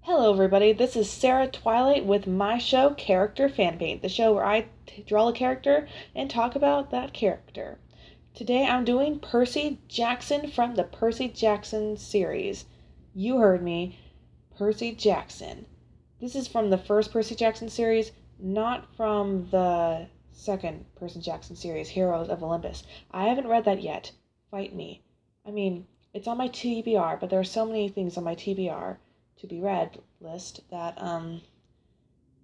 Hello, everybody. This is Sarah Twilight with my show, Character Fan Paint, the show where I draw a character and talk about that character. Today I'm doing Percy Jackson from the Percy Jackson series. You heard me, Percy Jackson. This is from the first Percy Jackson series, not from the second Percy Jackson series, Heroes of Olympus. I haven't read that yet. Fight me. I mean, it's on my TBR, but there are so many things on my TBR to be read list that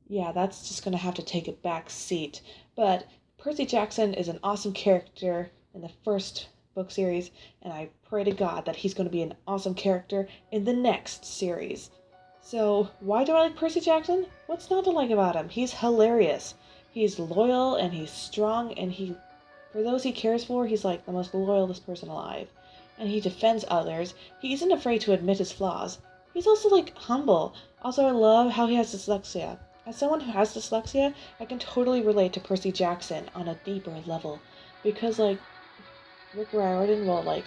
yeah, that's just gonna have to take a back seat. But Percy Jackson is an awesome character in the first book series, and I pray to God that he's gonna be an awesome character in the next series. So why do I like Percy Jackson? What's not to like about him? He's hilarious. He's loyal and he's strong, and for those he cares for, he's like the most loyalist person alive. And he defends others. He isn't afraid to admit his flaws. He's also like humble. Also, I love how he has dyslexia. As someone who has dyslexia, I can totally relate to Percy Jackson on a deeper level. Because like Rick Riordan will like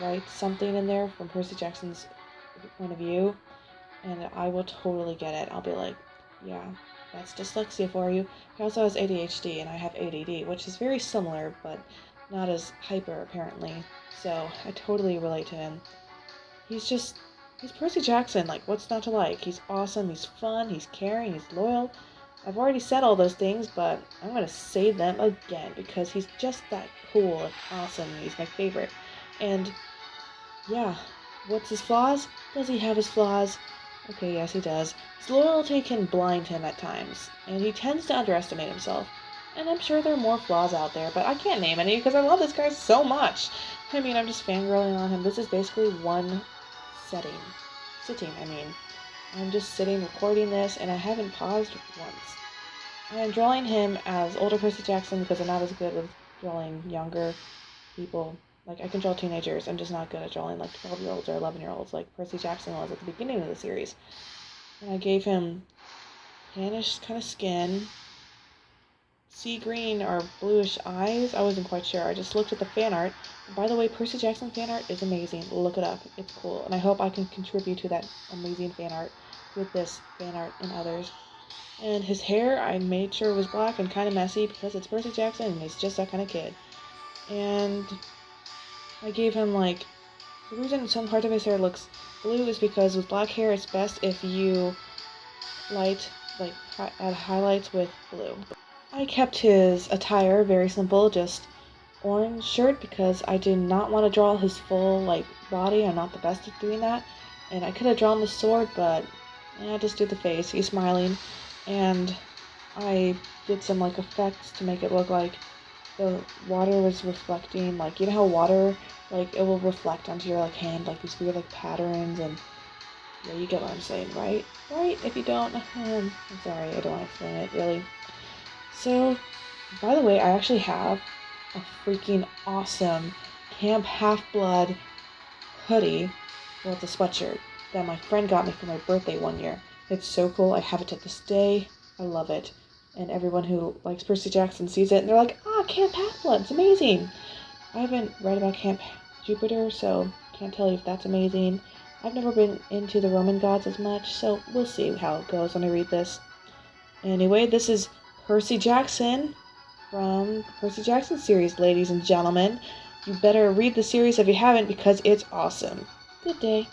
write something in there from Percy Jackson's point of view, and I will totally get it. I'll be like, yeah, that's dyslexia for you. He also has ADHD, and I have ADD, which is very similar, but not as hyper apparently. So I totally relate to him. He's Percy Jackson. Like, what's not to like? He's awesome, he's fun, he's caring, he's loyal. I've already said all those things, but I'm gonna say them again because he's just that cool and awesome. He's my favorite. And yeah, what's his flaws? Does he have his flaws? Okay, yes, he does. His loyalty can blind him at times, and he tends to underestimate himself. And I'm sure there are more flaws out there, but I can't name any because I love this guy so much. I mean, I'm just fangirling on him. This is basically one sitting. I'm just sitting recording this, and I haven't paused once. I'm drawing him as older Percy Jackson because I'm not as good with drawing younger people. Like, I can draw teenagers. I'm just not good at drawing like 12-year-olds or 11-year-olds like Percy Jackson was at the beginning of the series. And I gave him tannish kind of skin, sea green or bluish eyes. I wasn't quite sure. I just looked at the fan art. And by the way, Percy Jackson fan art is amazing. Look it up. It's cool. And I hope I can contribute to that amazing fan art with this fan art and others. And his hair, I made sure was black and kind of messy because it's Percy Jackson and he's just that kind of kid. And I gave him like, the reason some part of his hair looks blue is because with black hair it's best if you add highlights with blue. I kept his attire very simple, just orange shirt because I did not want to draw his full like body. I'm not the best at doing that. And I could have drawn the sword, but yeah, just do the face. He's smiling. And I did some like effects to make it look like the water was reflecting, like you know how water like it will reflect onto your like hand like these weird like patterns, and yeah, you get what I'm saying, right? Right? If you don't, I'm sorry, I don't want to explain it really. So, by the way, I actually have a freaking awesome Camp Half-Blood hoodie, well, it's a sweatshirt, that my friend got me for my birthday one year. It's so cool. I have it to this day. I love it. And everyone who likes Percy Jackson sees it, and they're like, Camp Half-Blood, it's amazing. I haven't read about Camp Jupiter, so can't tell you if that's amazing. I've never been into the Roman gods as much, so we'll see how it goes when I read this. Anyway, this is Percy Jackson from the Percy Jackson series, ladies and gentlemen. You better read the series if you haven't because it's awesome. Good day.